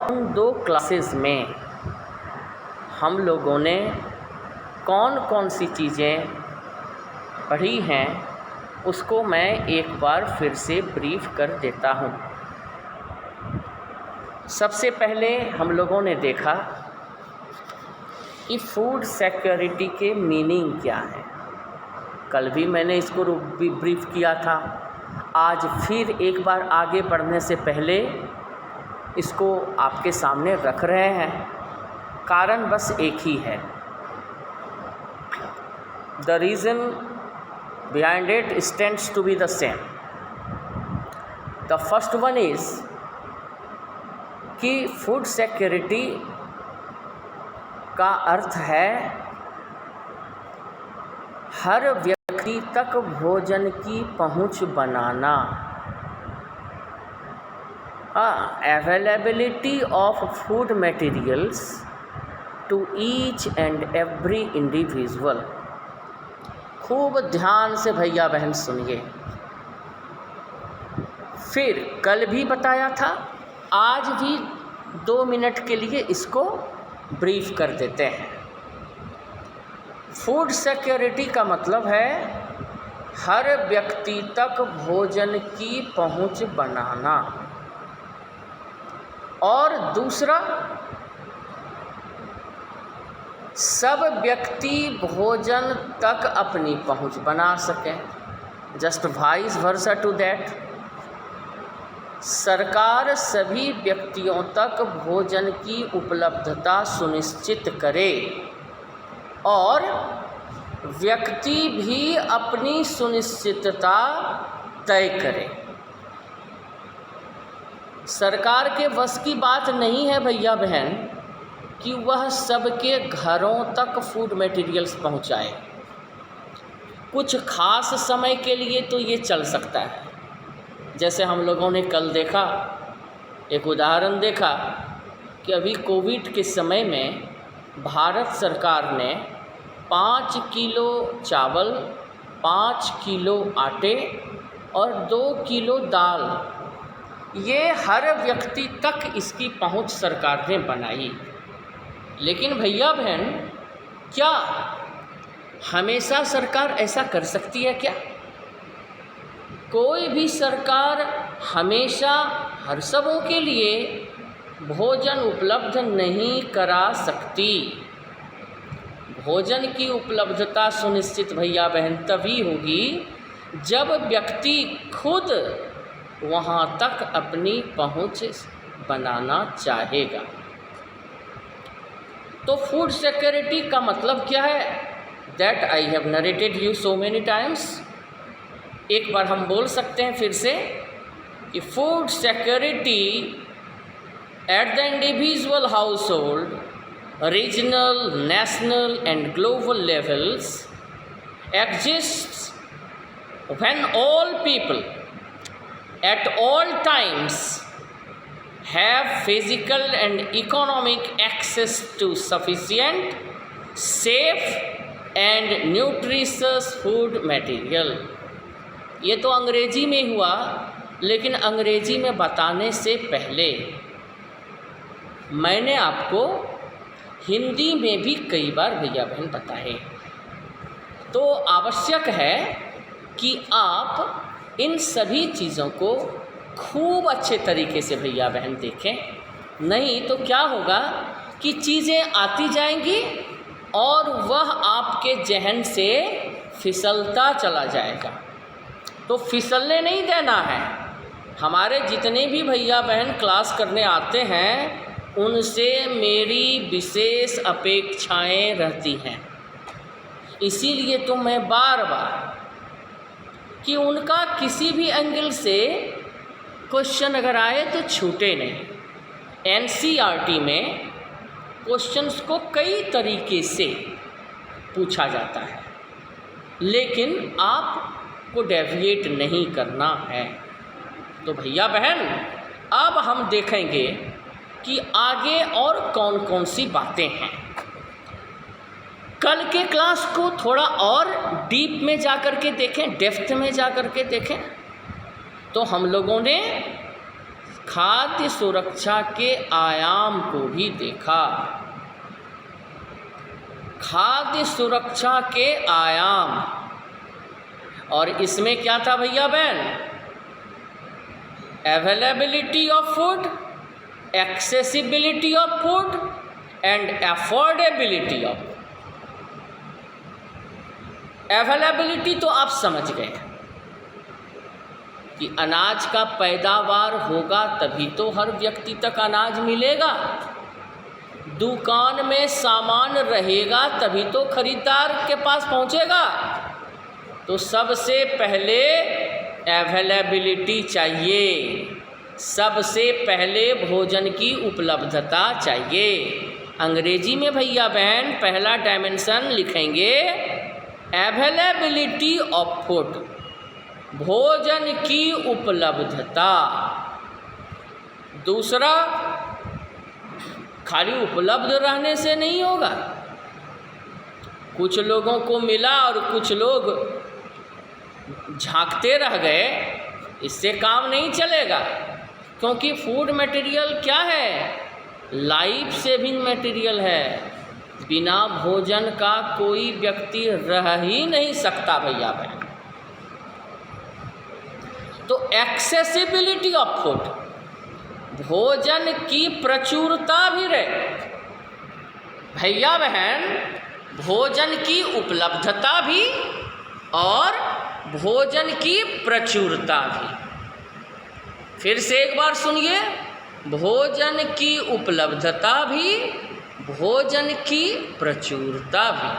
उन 2 क्लासेस में हम लोगों ने कौन कौन सी चीज़ें पढ़ी हैं उसको मैं एक बार फिर से ब्रीफ कर देता हूँ। सबसे पहले हम लोगों ने देखा कि फूड सिक्योरिटी के मीनिंग क्या है। कल भी मैंने इसको ब्रीफ किया था। आज फिर एक बार आगे बढ़ने से पहले इसको आपके सामने रख रहे हैं। कारण बस एक ही है। The reason behind it stands to be the same. The first one is कि फूड सिक्योरिटी का अर्थ है हर व्यक्ति तक भोजन की पहुंच बनाना। Availability of food materials to each and every individual. खूब ध्यान से भैया बहन सुनिए। फिर कल भी बताया था, आज भी 2 मिनट के लिए इसको ब्रीफ कर देते हैं। फूड सिक्योरिटी का मतलब है हर व्यक्ति तक भोजन की पहुंच बनाना। और दूसरा, सब व्यक्ति भोजन तक अपनी पहुंच बना सकें। Just vice versa to that, सरकार सभी व्यक्तियों तक भोजन की उपलब्धता सुनिश्चित करे और व्यक्ति भी अपनी सुनिश्चितता तय करे। सरकार के वश की बात नहीं है भैया बहन कि वह सबके घरों तक फूड मटेरियल्स पहुंचाए। कुछ खास समय के लिए तो ये चल सकता है। जैसे हम लोगों ने कल देखा, एक उदाहरण देखा कि अभी कोविड के समय में भारत सरकार ने 5 किलो चावल, 5 किलो आटे और 2 किलो दाल, ये हर व्यक्ति तक इसकी पहुंच सरकार ने बनाई। लेकिन भैया बहन, क्या हमेशा सरकार ऐसा कर सकती है क्या? कोई भी सरकार हमेशा हर सबों के लिए भोजन उपलब्ध नहीं करा सकती। भोजन की उपलब्धता सुनिश्चित भैया बहन तभी होगी जब व्यक्ति खुद वहाँ तक अपनी पहुँच बनाना चाहेगा। तो फूड सिक्योरिटी का मतलब क्या है? That I have narrated you so many times. एक बार हम बोल सकते हैं फिर से कि food security at the individual house hold, regional, national and global levels exist when all people at all times have physical and economic access to sufficient, safe and nutritious food material। ये तो अंग्रेजी में हुआ, लेकिन अंग्रेजी में बताने से पहले मैंने आपको हिंदी में भी कई बार भैया बहन बताए। तो आवश्यक है कि आप इन सभी चीज़ों को खूब अच्छे तरीके से भैया बहन देखें। नहीं तो क्या होगा कि चीज़ें आती जाएंगी और वह आपके जहन से फिसलता चला जाएगा। तो फिसलने नहीं देना है। हमारे जितने भी भैया बहन क्लास करने आते हैं उनसे मेरी विशेष अपेक्षाएं रहती हैं। इसीलिए तो मैं बार बार कि उनका किसी भी एंगल से क्वेश्चन अगर आए तो छूटे नहीं। एनसीईआरटी में क्वेश्चंस को कई तरीके से पूछा जाता है, लेकिन आपको डेविएट नहीं करना है। तो भैया बहन, अब हम देखेंगे कि आगे और कौन कौन सी बातें हैं। कल के क्लास को थोड़ा और डीप में जा कर के देखें, डेप्थ में जा कर के देखें, तो हम लोगों ने खाद्य सुरक्षा के आयाम को भी देखा। खाद्य सुरक्षा के आयाम, और इसमें क्या था भैया बहन? Availability of food, accessibility of food and affordability of. Availability तो आप समझ गए कि अनाज का पैदावार होगा तभी तो हर व्यक्ति तक अनाज मिलेगा। दुकान में सामान रहेगा तभी तो खरीदार के पास पहुंचेगा। तो सबसे पहले अवेलेबिलिटी चाहिए, सबसे पहले भोजन की उपलब्धता चाहिए। अंग्रेजी में भैया बहन पहला डायमेंशन लिखेंगे अवेलेबिलिटी ऑफ फूड, भोजन की उपलब्धता। दूसरा, खाली उपलब्ध रहने से नहीं होगा। कुछ लोगों को मिला और कुछ लोग झांकते रह गए, इससे काम नहीं चलेगा। क्योंकि फूड मटेरियल क्या है? लाइफ सेविंग मटेरियल है। बिना भोजन का कोई व्यक्ति रह ही नहीं सकता भैया बहन। तो एक्सेसिबिलिटी ऑफ फूड, भोजन की प्रचुरता भी रहे। भैया बहन भोजन की उपलब्धता भी और भोजन की प्रचुरता भी। फिर से एक बार सुनिए, भोजन की उपलब्धता भी, भोजन की प्रचुरता भी।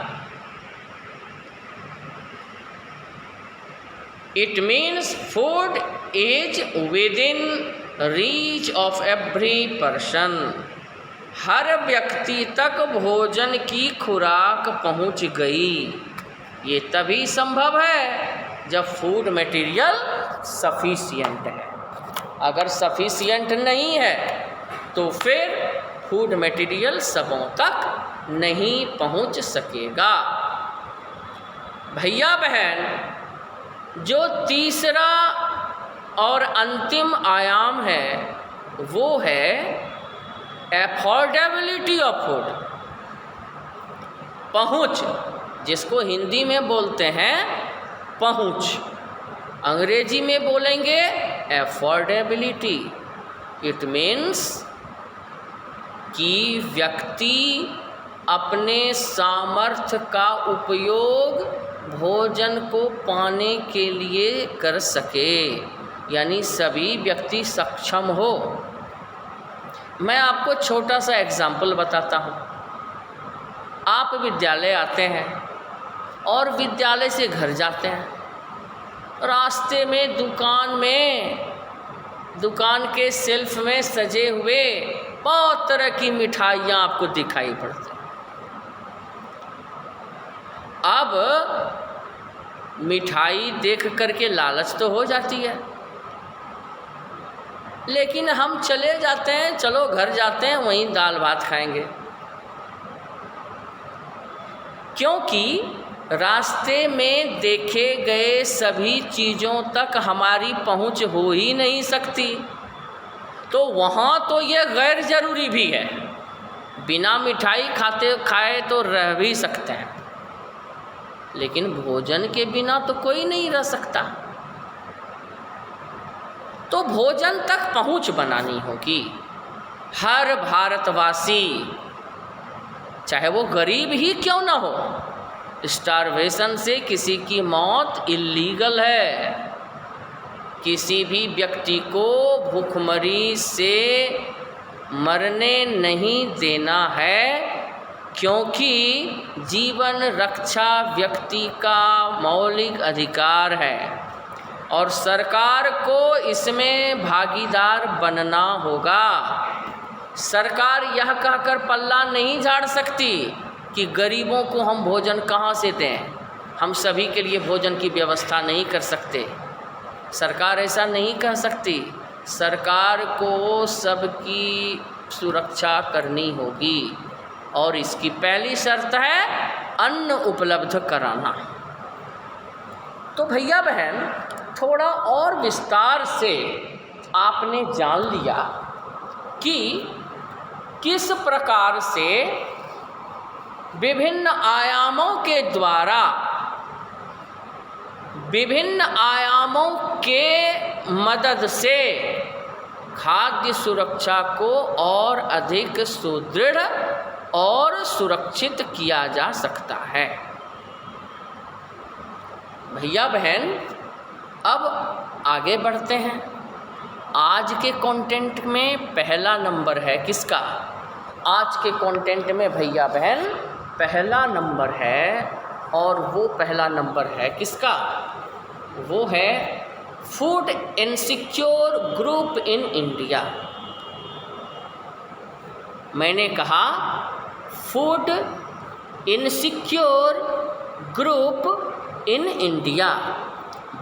It means food is within reach of every person. हर व्यक्ति तक भोजन की खुराक पहुंच गई। ये तभी संभव है जब फूड मटेरियल सफिशिएंट है। अगर सफिशिएंट नहीं है तो फिर फूड मटेरियल सबों तक नहीं पहुंच सकेगा। भैया बहन जो तीसरा और अंतिम आयाम है वो है अफोर्डेबिलिटी ऑफ फूड, पहुंच, जिसको हिंदी में बोलते हैं पहुंच, अंग्रेजी में बोलेंगे अफोर्डेबिलिटी। इट मीन्स कि व्यक्ति अपने सामर्थ्य का उपयोग भोजन को पाने के लिए कर सके, यानी सभी व्यक्ति सक्षम हो। मैं आपको छोटा सा एग्जाम्पल बताता हूँ। आप विद्यालय आते हैं और विद्यालय से घर जाते हैं, रास्ते में दुकान के शेल्फ में सजे हुए बहुत तरह की मिठाइयाँ आपको दिखाई पड़ती हैं। अब मिठाई देख करके लालच तो हो जाती है, लेकिन हम चले जाते हैं, चलो घर जाते हैं, वहीं दाल भात खाएंगे, क्योंकि रास्ते में देखे गए सभी चीज़ों तक हमारी पहुंच हो ही नहीं सकती। तो वहाँ तो ये गैर ज़रूरी भी है, बिना मिठाई खाए तो रह भी सकते हैं, लेकिन भोजन के बिना तो कोई नहीं रह सकता। तो भोजन तक पहुंच बनानी होगी। हर भारतवासी, चाहे वो गरीब ही क्यों ना हो, स्टारवेशन से किसी की मौत इल्लीगल है। किसी भी व्यक्ति को भूखमरी से मरने नहीं देना है, क्योंकि जीवन रक्षा व्यक्ति का मौलिक अधिकार है और सरकार को इसमें भागीदार बनना होगा। सरकार यह कहकर पल्ला नहीं झाड़ सकती कि गरीबों को हम भोजन कहाँ से दें, हम सभी के लिए भोजन की व्यवस्था नहीं कर सकते। सरकार ऐसा नहीं कह सकती। सरकार को सबकी सुरक्षा करनी होगी और इसकी पहली शर्त है अन्न उपलब्ध कराना। तो भैया बहन थोड़ा और विस्तार से आपने जान लिया कि किस प्रकार से विभिन्न आयामों के द्वारा, विभिन्न आयामों के मदद से खाद्य सुरक्षा को और अधिक सुदृढ़ और सुरक्षित किया जा सकता है। भैया बहन, अब आगे बढ़ते हैं। आज के कंटेंट में पहला नंबर है किसका? आज के कंटेंट में भैया बहन पहला नंबर है, और वो पहला नंबर है किसका? वो है food insecure group in India. मैंने कहा food insecure group in India.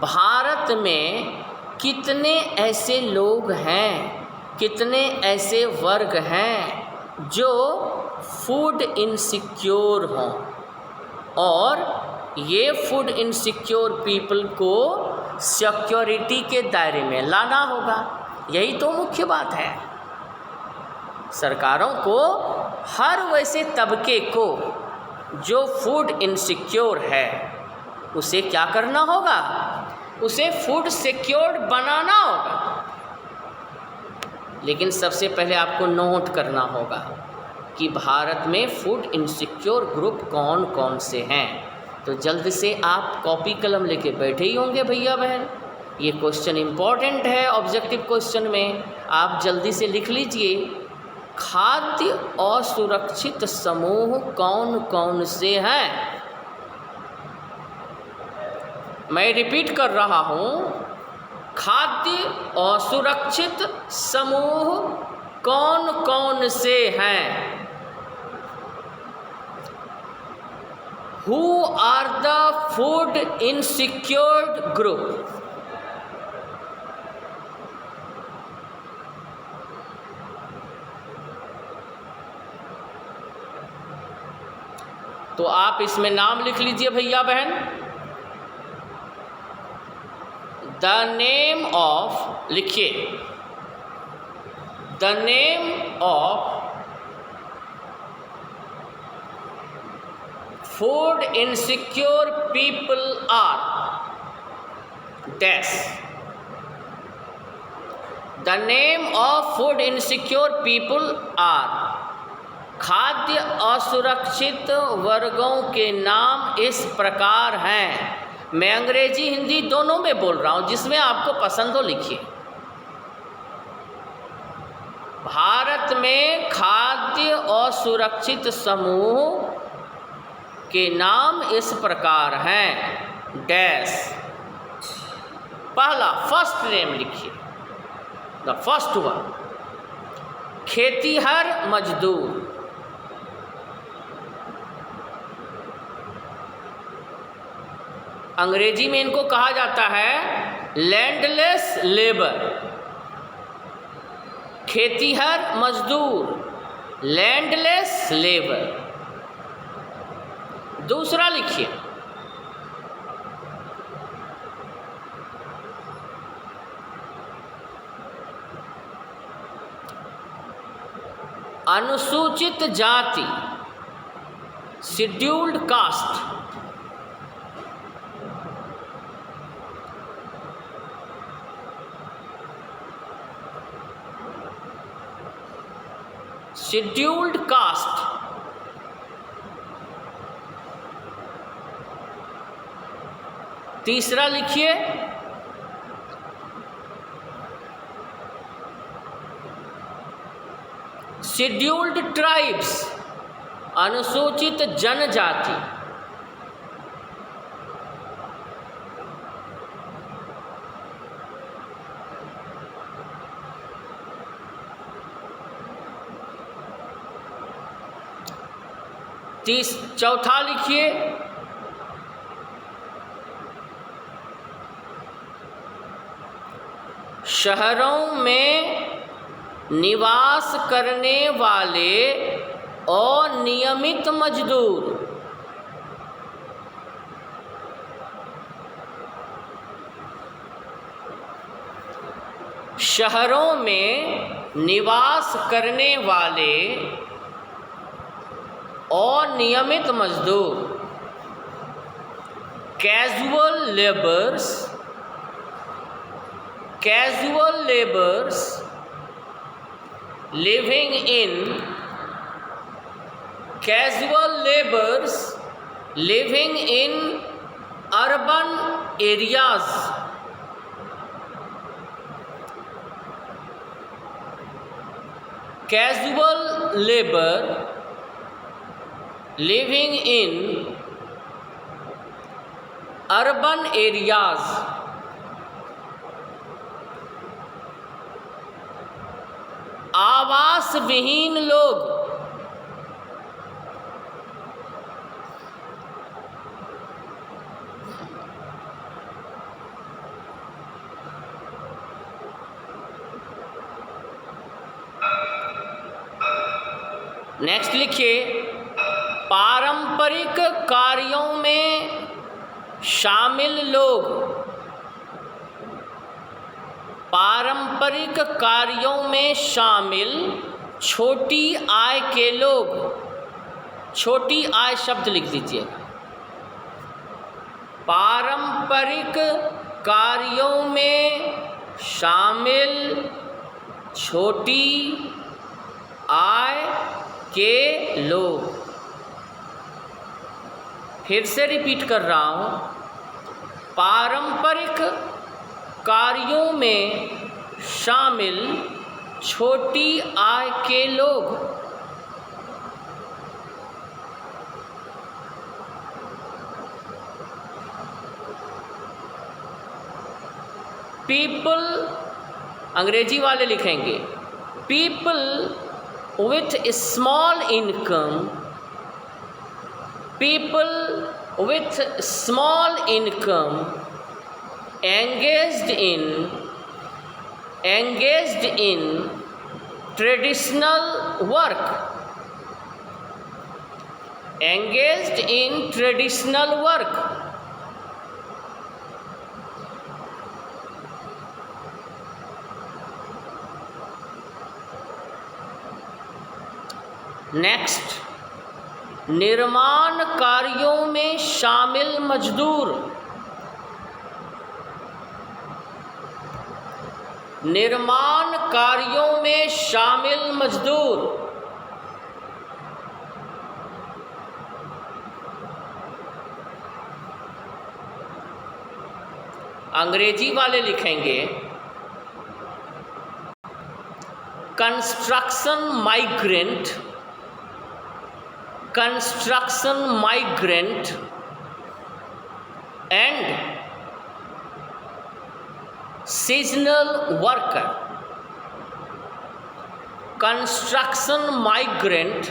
Bharat में कितने ऐसे लोग हैं, कितने ऐसे वर्ग हैं जो फूड इनसिक्योर हों, और ये फूड इनसिक्योर पीपल को सिक्योरिटी के दायरे में लाना होगा। यही तो मुख्य बात है। सरकारों को हर वैसे तबके को जो फूड इनसिक्योर है उसे क्या करना होगा? उसे फूड सिक्योर्ड बनाना होगा। लेकिन सबसे पहले आपको नोट करना होगा कि भारत में फूड इनसिक्योर ग्रुप कौन कौन से हैं। तो जल्द से आप कॉपी कलम लेके बैठे ही होंगे भैया बहन। ये क्वेश्चन इम्पॉर्टेंट है, ऑब्जेक्टिव क्वेश्चन में आप जल्दी से लिख लीजिए। खाद्य असुरक्षित समूह कौन कौन से हैं? मैं रिपीट कर रहा हूँ, खाद्य असुरक्षित समूह कौन कौन से हैं? Who are the food insecure group? तो आप इसमें नाम लिख लीजिए भैया बहन। द नेम ऑफ, लिखिए, the name of food insecure people are dash. The name of food insecure people are, खाद्य असुरक्षित वर्गों के नाम इस प्रकार हैं। मैं अंग्रेजी हिंदी दोनों में बोल रहा हूँ, जिसमें आपको पसंद हो लिखिए। भारत में खाद्य असुरक्षित समूह के नाम इस प्रकार हैं डैश। पहला फर्स्ट नेम लिखिए, द फर्स्ट वन, खेतीहर मजदूर। अंग्रेजी में इनको कहा जाता है लैंडलेस लेबर। खेतीहर मजदूर, लैंडलेस लेबर। दूसरा लिखिए, अनुसूचित जाति, शेड्यूल्ड कास्ट। Scheduled caste. तीसरा लिखिए, शेड्यूल्ड ट्राइब्स, अनुसूचित जनजाति। चौथा लिखिए, शहरों में निवास करने वाले अनियमित मजदूर। शहरों में निवास करने वाले अनियमित मजदूर, casual labours living in urban areas, casual labor living in urban areas, आवास विहीन लोग, नेक्स्ट लिखिए, पारंपरिक कार्यों में शामिल लोग, पारंपरिक कार्यों में शामिल छोटी आय के लोग। छोटी आय शब्द लिख दीजिए। पारंपरिक कार्यों में शामिल छोटी आय के लोग। फिर से रिपीट कर रहा हूँ, पारंपरिक कार्यों में शामिल छोटी आय के लोग। पीपल, अंग्रेजी वाले लिखेंगे, people with small income, people with small income engaged in traditional work, engaged in traditional work। Next, निर्माण कार्यों में शामिल मजदूर, निर्माण कार्यों में शामिल मजदूर। अंग्रेजी वाले लिखेंगे, construction migrant, construction migrant and seasonal worker, construction migrant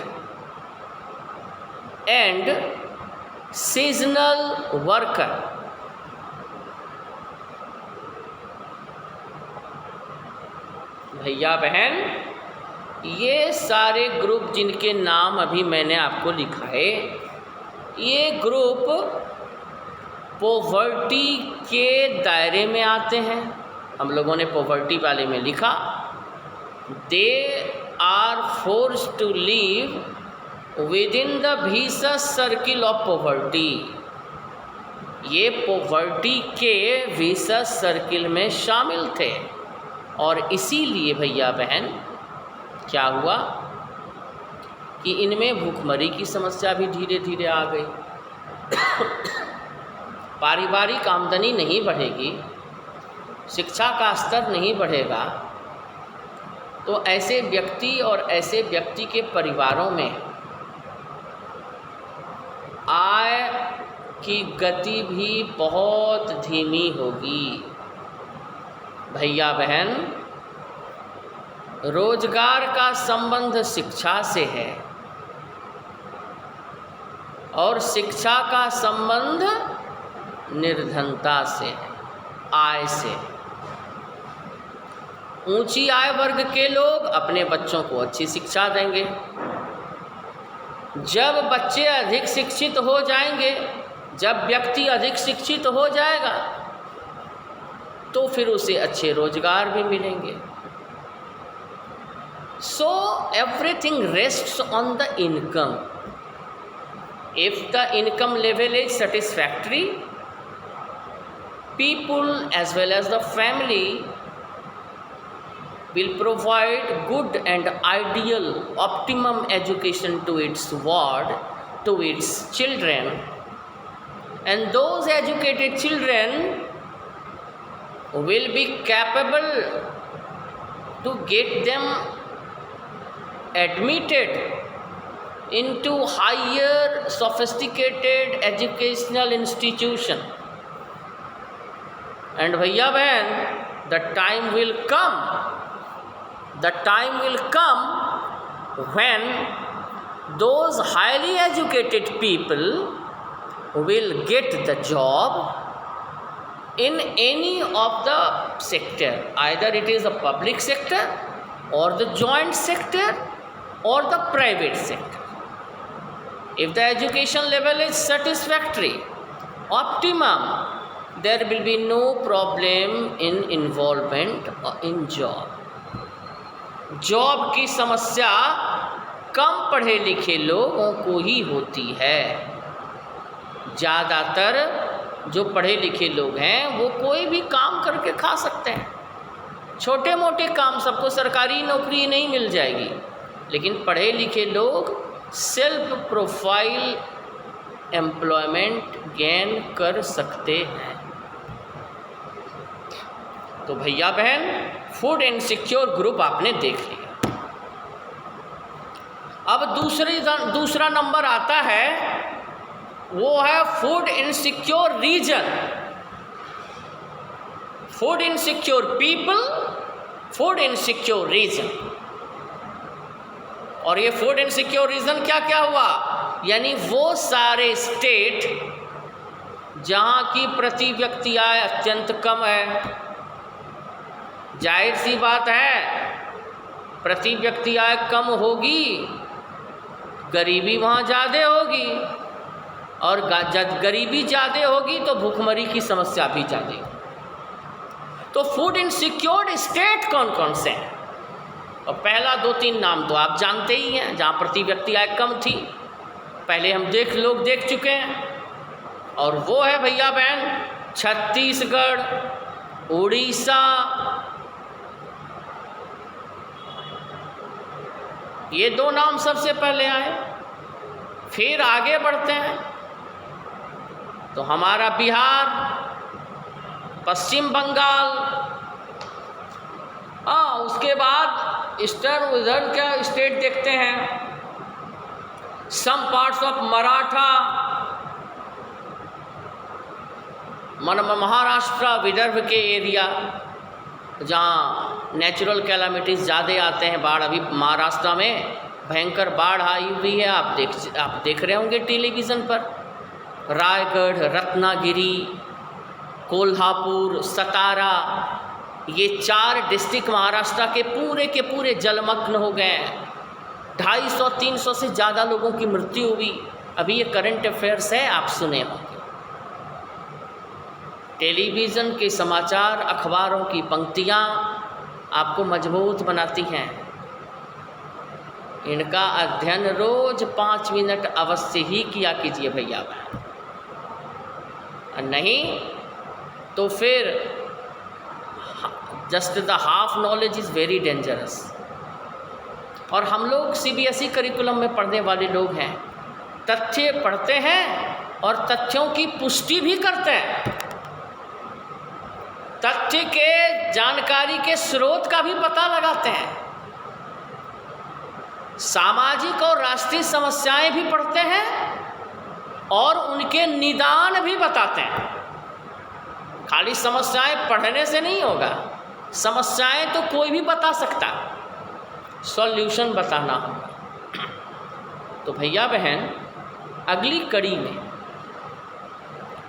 and seasonal worker। भैया बहन, ये सारे ग्रुप जिनके नाम अभी मैंने आपको लिखा है, ये ग्रुप पॉवर्टी के दायरे में आते हैं। हम लोगों ने पॉवर्टी वाले में लिखा, they are forced to live with in the vicious circle of poverty. ये पॉवर्टी के विशस सर्किल में शामिल थे और इसीलिए भैया बहन क्या हुआ कि इनमें भूखमरी की समस्या भी धीरे धीरे आ गई। पारिवारिक आमदनी नहीं बढ़ेगी, शिक्षा का स्तर नहीं बढ़ेगा, तो ऐसे व्यक्ति और ऐसे व्यक्ति के परिवारों में आय की गति भी बहुत धीमी होगी। भैया बहन, रोजगार का संबंध शिक्षा से है और शिक्षा का संबंध निर्धनता से है, आय से। ऊंची आय वर्ग के लोग अपने बच्चों को अच्छी शिक्षा देंगे। जब बच्चे अधिक शिक्षित हो जाएंगे, जब व्यक्ति अधिक शिक्षित हो जाएगा, तो फिर उसे अच्छे रोजगार भी मिलेंगे। So everything rests on the income. If the income level is satisfactory, people as well as the family will provide good and ideal optimum education to its ward, to its children, and those educated children will be capable to get them admitted into higher sophisticated educational institution. And भैया बहन, the time will come when those highly educated people will get the job in any of the sector, either it is the public sector or the joint sector or the private sector. If the education level is satisfactory, optimum, there will be no problem in involvement in job. Job की समस्या कम पढ़े लिखे लोगों को ही होती है। ज़्यादातर जो पढ़े लिखे लोग हैं वो कोई भी काम करके खा सकते हैं। छोटे मोटे काम, सबको सरकारी नौकरी नहीं मिल जाएगी, लेकिन पढ़े लिखे लोग सेल्फ प्रोफाइल एम्प्लॉयमेंट गेन कर सकते हैं। तो भैया बहन, फूड इनसिक्योर ग्रुप आपने देख लिया। अब दूसरा नंबर आता है, वो है food insecure region. Food insecure people, food insecure region. और ये फूड इनसिक्योर रीजन क्या क्या हुआ, यानी वो सारे स्टेट जहाँ की प्रति व्यक्ति आय अत्यंत कम है। जाहिर सी बात है, प्रति व्यक्ति आय कम होगी, गरीबी वहाँ ज़्यादा होगी, और जब गरीबी ज़्यादा होगी तो भूखमरी की समस्या भी ज़्यादा होगी। तो फूड इनसिक्योर्ड स्टेट कौन कौन से हैं? और पहला 2-3 नाम तो आप जानते ही हैं, जहाँ प्रति व्यक्ति आय कम थी, पहले हम देख चुके हैं। और वो है भैया बहन छत्तीसगढ़, उड़ीसा, ये 2 नाम सबसे पहले आए। फिर आगे बढ़ते हैं तो हमारा बिहार, पश्चिम बंगाल, उसके बाद ईस्टर्न उधर क्या स्टेट देखते हैं, some parts of Maratha, Maharashtra, Vidarbha के एरिया जहाँ नेचुरल कैलामिटीज़ ज़्यादा आते हैं। बाढ़, अभी महाराष्ट्र में भयंकर बाढ़ आई हुई है, आप देख रहे होंगे टेलीविज़न पर। रायगढ़, रत्नागिरी, कोल्हापुर, सतारा, ये 4 डिस्ट्रिक्ट महाराष्ट्र के पूरे जलमग्न हो गए हैं। 250-300 से ज़्यादा लोगों की मृत्यु हुई। अभी ये करंट अफेयर्स है, आप सुने होंगे। टेलीविज़न के समाचार, अखबारों की पंक्तियाँ आपको मजबूत बनाती हैं। इनका अध्ययन रोज़ 5 मिनट अवश्य ही किया कीजिए भैया बहन, नहीं तो फिर just the half knowledge is very dangerous. और हम लोग CBSE करिकुलम में पढ़ने वाले लोग हैं, तथ्य पढ़ते हैं और तथ्यों की पुष्टि भी करते हैं। तथ्य के जानकारी के स्रोत का भी पता लगाते हैं। सामाजिक और राष्ट्रीय समस्याएं भी पढ़ते हैं और उनके निदान भी बताते हैं। खाली समस्याएं पढ़ने से नहीं होगा, समस्याएं तो कोई भी बता सकता, सॉल्यूशन बताना होगा। तो भैया बहन, अगली कड़ी में,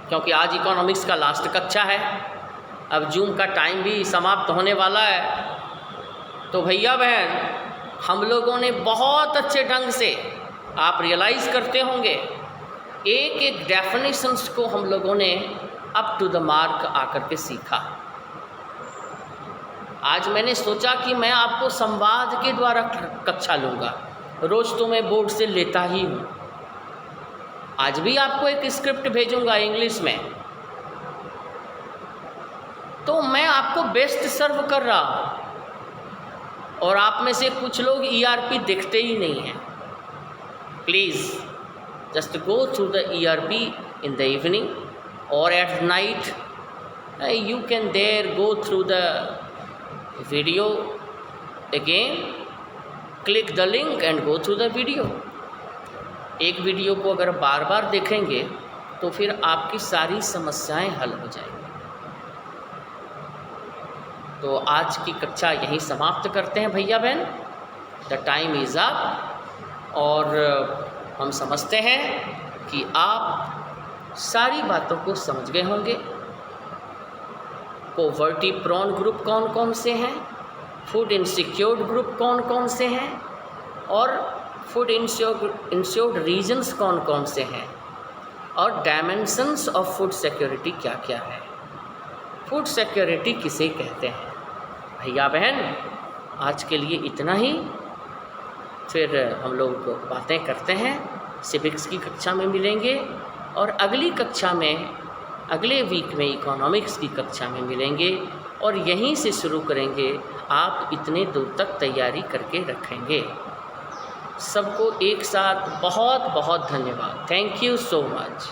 क्योंकि आज इकोनॉमिक्स का लास्ट कक्षा है, अब जूम का टाइम भी समाप्त होने वाला है, तो भैया बहन हम लोगों ने बहुत अच्छे ढंग से, आप रियलाइज़ करते होंगे, एक एक डेफिनेशंस को हम लोगों ने अप टू द मार्क आकर के सीखा। आज मैंने सोचा कि मैं आपको संवाद के द्वारा कक्षा लूँगा। रोज़ तो मैं बोर्ड से लेता ही हूँ। आज भी आपको एक स्क्रिप्ट भेजूँगा इंग्लिश में। तो मैं आपको बेस्ट सर्व कर रहा हूँ, और आप में से कुछ लोग ERP देखते ही नहीं हैं। Please just go through the ERP in the evening or at night. You can there go through the video again, click the link and go through the video. एक वीडियो को अगर बार बार देखेंगे तो फिर आपकी सारी समस्याएं हल हो जाएंगी। तो आज की कक्षा यहीं समाप्त करते हैं भैया बहन। The time is up. और हम समझते हैं कि आप सारी बातों को समझ गए होंगे। पॉवर्टी प्रोन ग्रुप कौन कौन से हैं, फूड इनसिक्योर्ड ग्रुप कौन कौन से हैं, और फूड इंश्योर्ड रीजन्स कौन कौन से हैं, और डायमेंशंस ऑफ फूड सिक्योरिटी क्या क्या है, फूड सिक्योरिटी किसे कहते हैं। भैया बहन आज के लिए इतना ही। फिर हम लोग बातें करते हैं, सिविक्स की कक्षा में मिलेंगे, और अगली कक्षा में अगले वीक में इकोनॉमिक्स की कक्षा में मिलेंगे, और यहीं से शुरू करेंगे। आप इतने दूर तक तैयारी करके रखेंगे। सबको एक साथ बहुत बहुत धन्यवाद। Thank you so much.